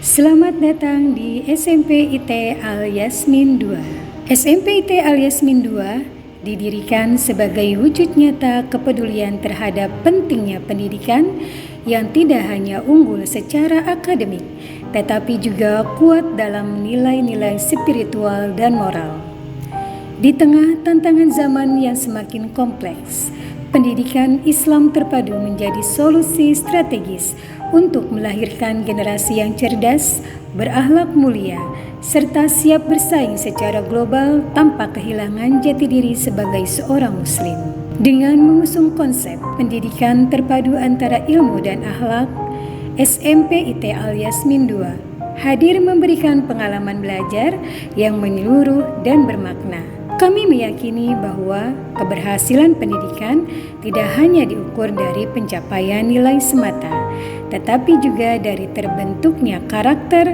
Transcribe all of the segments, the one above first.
Selamat datang di SMP IT Al Yasmin 2. SMP IT Al Yasmin 2 didirikan sebagai wujud nyata kepedulian terhadap pentingnya pendidikan yang tidak hanya unggul secara akademik, tetapi juga kuat dalam nilai-nilai spiritual dan moral. Di tengah tantangan zaman yang semakin kompleks, pendidikan Islam terpadu menjadi solusi strategis untuk melahirkan generasi yang cerdas, berakhlak mulia, serta siap bersaing secara global tanpa kehilangan jati diri sebagai seorang muslim. Dengan mengusung konsep pendidikan terpadu antara ilmu dan akhlak, SMP IT Al Yasmin 2 hadir memberikan pengalaman belajar yang menyeluruh dan bermakna. Kami meyakini bahwa keberhasilan pendidikan tidak hanya diukur dari pencapaian nilai semata, tetapi juga dari terbentuknya karakter,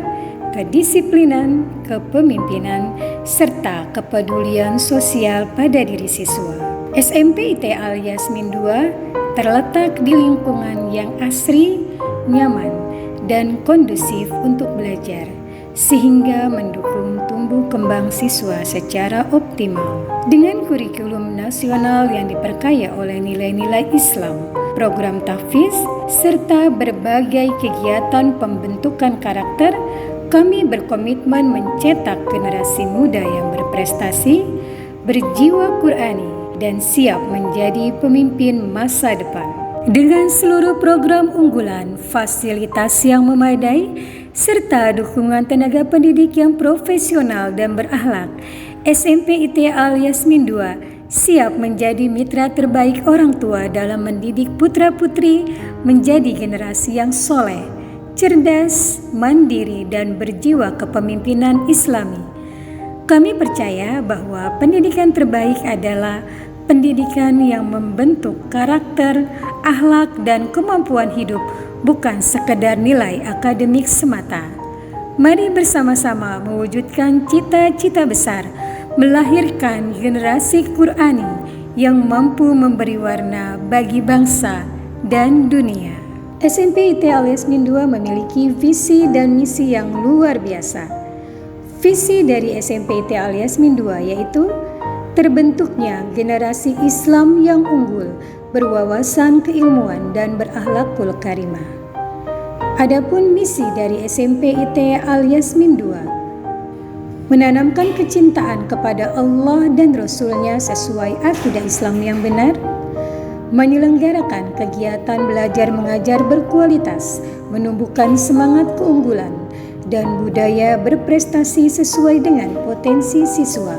kedisiplinan, kepemimpinan, serta kepedulian sosial pada diri siswa. SMP IT Al Yasmin 2 terletak di lingkungan yang asri, nyaman, dan kondusif untuk belajar, sehingga mendukung tumbuh kembang siswa secara optimal. Dengan kurikulum nasional yang diperkaya oleh nilai-nilai Islam, program tahfiz, serta berbagai kegiatan pembentukan karakter, kami berkomitmen mencetak generasi muda yang berprestasi, berjiwa Qur'ani, dan siap menjadi pemimpin masa depan. Dengan seluruh program unggulan, fasilitas yang memadai, serta dukungan tenaga pendidik yang profesional dan berakhlak, SMP IT Al Yasmin 2 siap menjadi mitra terbaik orang tua dalam mendidik putra-putri menjadi generasi yang soleh, cerdas, mandiri, dan berjiwa kepemimpinan Islami. Kami percaya bahwa pendidikan terbaik adalah pendidikan yang membentuk karakter, akhlak, dan kemampuan hidup, bukan sekedar nilai akademik semata. Mari bersama-sama mewujudkan cita-cita besar, melahirkan generasi Qur'ani yang mampu memberi warna bagi bangsa dan dunia. SMP IT Al Yasmin 2 memiliki visi dan misi yang luar biasa. Visi dari SMP IT Al Yasmin 2 yaitu terbentuknya generasi Islam yang unggul, berwawasan keilmuan, dan berakhlakul karimah. Adapun misi dari SMP IT Al Yasmin 2 menanamkan kecintaan kepada Allah dan Rasul-Nya sesuai akidah Islam yang benar, menyelenggarakan kegiatan belajar mengajar berkualitas, menumbuhkan semangat keunggulan, dan budaya berprestasi sesuai dengan potensi siswa,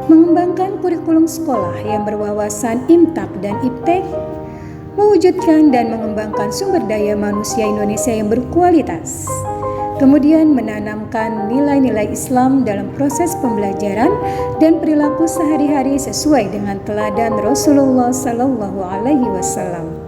mengembangkan kurikulum sekolah yang berwawasan imtak dan iptek, mewujudkan dan mengembangkan sumber daya manusia Indonesia yang berkualitas, kemudian menanamkan nilai-nilai Islam dalam proses pembelajaran dan perilaku sehari-hari sesuai dengan teladan Rasulullah SAW.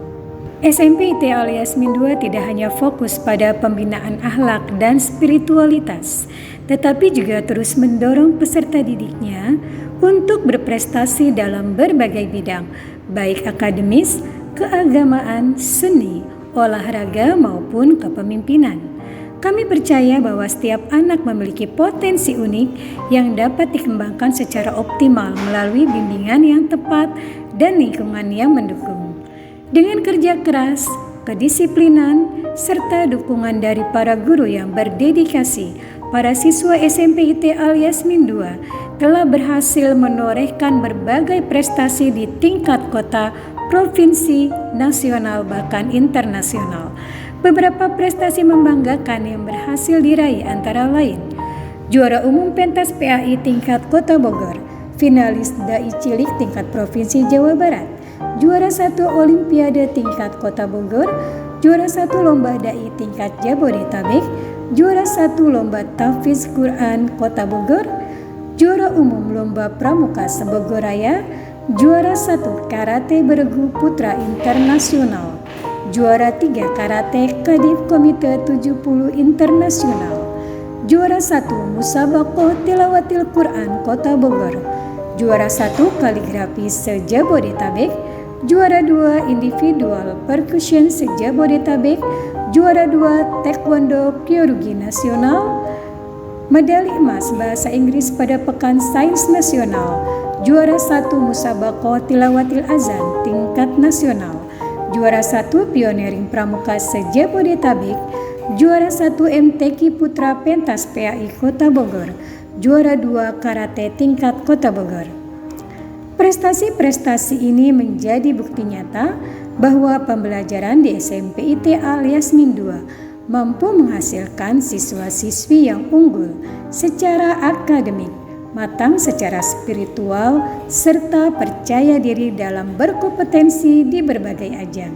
SMP IT Al Yasmin 2 tidak hanya fokus pada pembinaan akhlak dan spiritualitas, tetapi juga terus mendorong peserta didiknya untuk berprestasi dalam berbagai bidang, baik akademis, keagamaan, seni, olahraga, maupun kepemimpinan. Kami percaya bahwa setiap anak memiliki potensi unik yang dapat dikembangkan secara optimal melalui bimbingan yang tepat dan lingkungan yang mendukung. Dengan kerja keras, kedisiplinan, serta dukungan dari para guru yang berdedikasi, para siswa SMP IT Al Yasmin 2 telah berhasil menorehkan berbagai prestasi di tingkat kota, provinsi, nasional, bahkan internasional. Beberapa prestasi membanggakan yang berhasil diraih antara lain: juara umum pentas PAI tingkat Kota Bogor, finalis Dai Cilik tingkat Provinsi Jawa Barat, juara 1 Olimpiade tingkat Kota Bogor, juara 1 Lomba Dai tingkat Jabodetabek, juara 1 Lomba Tahfiz Quran Kota Bogor, juara umum Lomba Pramuka Sebogor Raya, juara 1 Karate Beregu Putra Internasional, juara 3 Karate Kadif Komite 70 Internasional, juara 1 Musabaqah Tilawatil Quran Kota Bogor, juara 1 Kaligrafi se-Jabodetabek, juara 2 Individual Percussion se-Jabodetabek, juara 2 Taekwondo Kyorugi Nasional, medali emas Bahasa Inggris pada Pekan Sains Nasional, juara 1 Musabaqah Tilawatil Azan tingkat nasional, juara 1 Pioneering Pramuka se-Jabodetabek, juara 1 MTQ Putra Pentas PAI Kota Bogor, juara 2 Karate tingkat Kota Bogor. Prestasi-prestasi ini menjadi bukti nyata bahwa pembelajaran di SMP IT Al Yasmin II mampu menghasilkan siswa-siswi yang unggul secara akademik, matang secara spiritual, serta percaya diri dalam berkompetensi di berbagai ajang.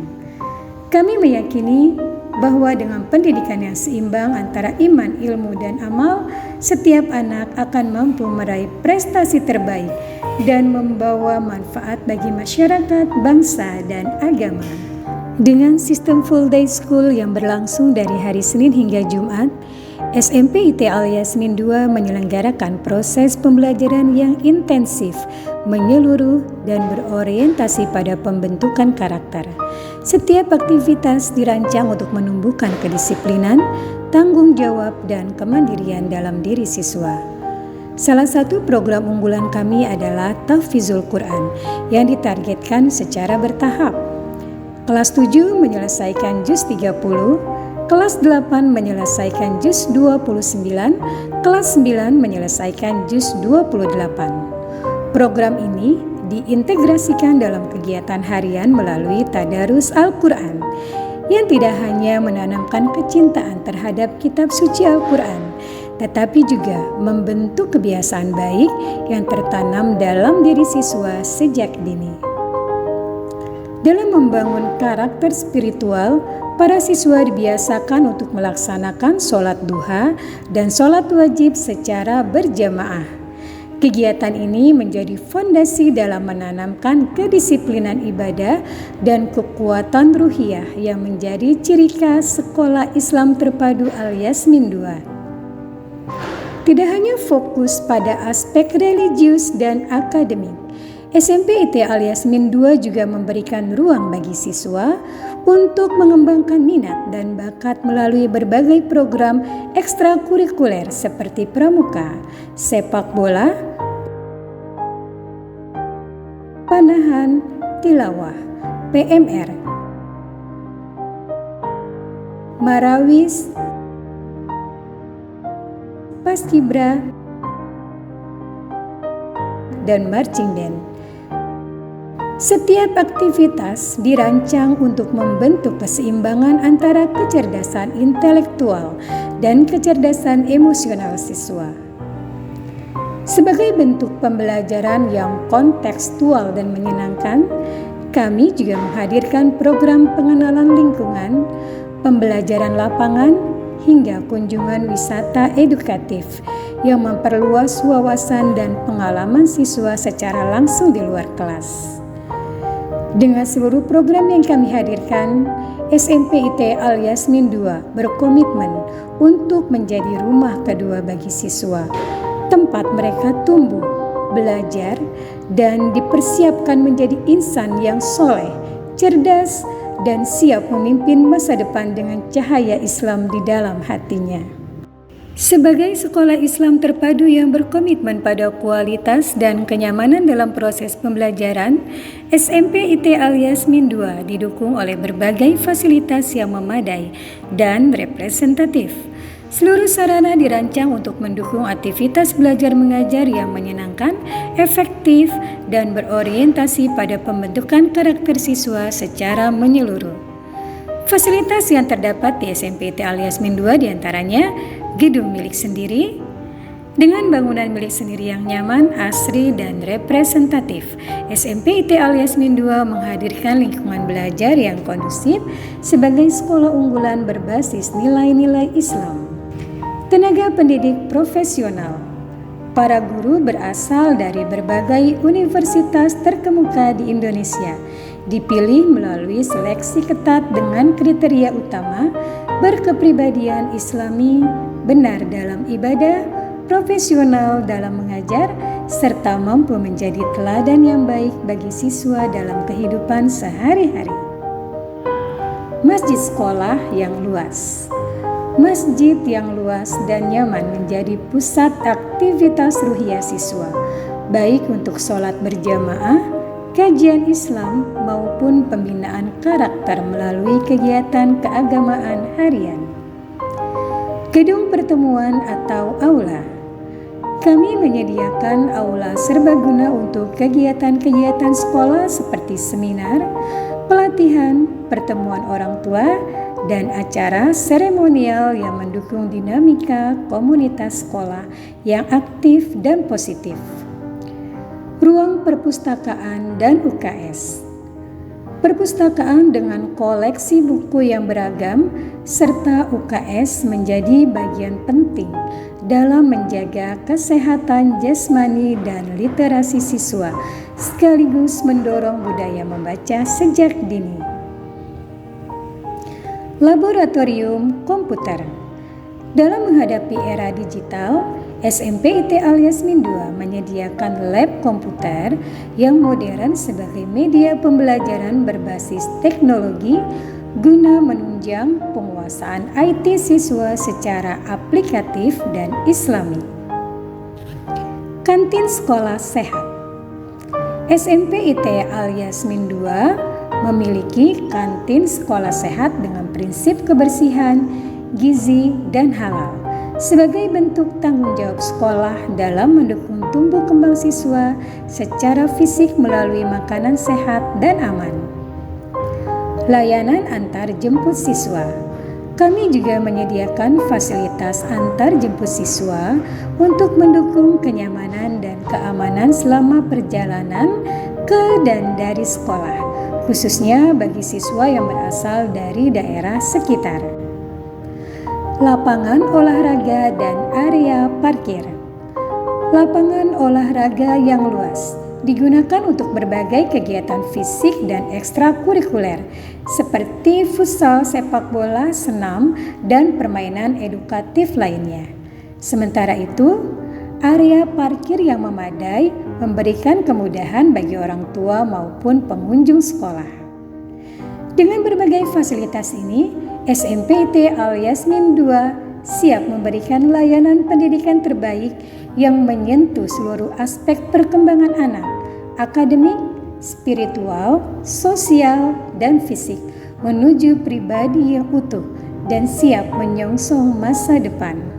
Kami meyakini bahwa dengan pendidikan yang seimbang antara iman, ilmu, dan amal, setiap anak akan mampu meraih prestasi terbaik dan membawa manfaat bagi masyarakat, bangsa, dan agama. Dengan sistem full day school yang berlangsung dari hari Senin hingga Jumat, SMP IT Al Yasmin II menyelenggarakan proses pembelajaran yang intensif, menyeluruh, dan berorientasi pada pembentukan karakter. Setiap aktivitas dirancang untuk menumbuhkan kedisiplinan, tanggung jawab, dan kemandirian dalam diri siswa. Salah satu program unggulan kami adalah Tahfizul Quran yang ditargetkan secara bertahap. Kelas 7 menyelesaikan juz 30, kelas 8 menyelesaikan juz 29, kelas 9 menyelesaikan juz 28. Program ini diintegrasikan dalam kegiatan harian melalui Tadarus Al-Quran yang tidak hanya menanamkan kecintaan terhadap kitab suci Al-Quran, tetapi juga membentuk kebiasaan baik yang tertanam dalam diri siswa sejak dini. Dalam membangun karakter spiritual, para siswa dibiasakan untuk melaksanakan sholat duha dan sholat wajib secara berjamaah. Kegiatan ini menjadi fondasi dalam menanamkan kedisiplinan ibadah dan kekuatan ruhiyah yang menjadi ciri khas Sekolah Islam Terpadu Al Yasmin II. Tidak hanya fokus pada aspek religius dan akademik, SMP IT Al Yasmin II juga memberikan ruang bagi siswa untuk mengembangkan minat dan bakat melalui berbagai program ekstrakurikuler seperti pramuka, sepak bola, panahan, tilawah, PMR, marawis, paskibra, dan marching band. Setiap aktivitas dirancang untuk membentuk keseimbangan antara kecerdasan intelektual dan kecerdasan emosional siswa. Sebagai bentuk pembelajaran yang kontekstual dan menyenangkan, kami juga menghadirkan program pengenalan lingkungan, pembelajaran lapangan, hingga kunjungan wisata edukatif yang memperluas wawasan dan pengalaman siswa secara langsung di luar kelas. Dengan seluruh program yang kami hadirkan, SMP IT Al Yasmin II berkomitmen untuk menjadi rumah kedua bagi siswa, tempat mereka tumbuh, belajar, dan dipersiapkan menjadi insan yang soleh, cerdas, dan siap memimpin masa depan dengan cahaya Islam di dalam hatinya. Sebagai sekolah Islam terpadu yang berkomitmen pada kualitas dan kenyamanan dalam proses pembelajaran, SMP IT Al Yasmin II didukung oleh berbagai fasilitas yang memadai dan representatif. Seluruh sarana dirancang untuk mendukung aktivitas belajar mengajar yang menyenangkan, efektif, dan berorientasi pada pembentukan karakter siswa secara menyeluruh. Fasilitas yang terdapat di SMP IT Al Yasmin II diantaranya gedung milik sendiri, dengan bangunan milik sendiri yang nyaman, asri, dan representatif. SMP IT Al Yasmin II menghadirkan lingkungan belajar yang kondusif sebagai sekolah unggulan berbasis nilai-nilai Islam. Tenaga pendidik profesional. Para guru berasal dari berbagai universitas terkemuka di Indonesia, dipilih melalui seleksi ketat dengan kriteria utama berkepribadian Islami, benar dalam ibadah, profesional dalam mengajar, serta mampu menjadi teladan yang baik bagi siswa dalam kehidupan sehari-hari. Masjid sekolah yang luas. Masjid yang luas dan nyaman menjadi pusat aktivitas ruhiyah siswa, baik untuk sholat berjamaah, kajian Islam, maupun pembinaan karakter melalui kegiatan keagamaan harian. Gedung pertemuan atau aula. Kami menyediakan aula serbaguna untuk kegiatan-kegiatan sekolah seperti seminar, pelatihan, pertemuan orang tua, dan acara seremonial yang mendukung dinamika komunitas sekolah yang aktif dan positif. Ruang perpustakaan dan UKS. Perpustakaan dengan koleksi buku yang beragam serta UKS menjadi bagian penting dalam menjaga kesehatan jasmani dan literasi siswa, sekaligus mendorong budaya membaca sejak dini. Laboratorium komputer. Dalam menghadapi era digital, SMP IT Al-Yasmin II menyediakan lab komputer yang modern sebagai media pembelajaran berbasis teknologi guna menunjang penguasaan IT siswa secara aplikatif dan islami. Kantin sekolah sehat. SMP IT Al-Yasmin II memiliki kantin sekolah sehat dengan prinsip kebersihan, gizi, dan halal sebagai bentuk tanggung jawab sekolah dalam mendukung tumbuh kembang siswa secara fisik melalui makanan sehat dan aman. Layanan antar jemput siswa. Kami juga menyediakan fasilitas antar jemput siswa untuk mendukung kenyamanan dan keamanan selama perjalanan ke dan dari sekolah, khususnya bagi siswa yang berasal dari daerah sekitar. Lapangan olahraga dan area parkir. Lapangan olahraga yang luas digunakan untuk berbagai kegiatan fisik dan ekstrakurikuler seperti futsal, sepak bola, senam, dan permainan edukatif lainnya. Sementara itu, area parkir yang memadai memberikan kemudahan bagi orang tua maupun pengunjung sekolah. Dengan berbagai fasilitas ini, SMP IT Al-Yasmin II siap memberikan layanan pendidikan terbaik yang menyentuh seluruh aspek perkembangan anak, akademik, spiritual, sosial, dan fisik menuju pribadi yang utuh dan siap menyongsong masa depan.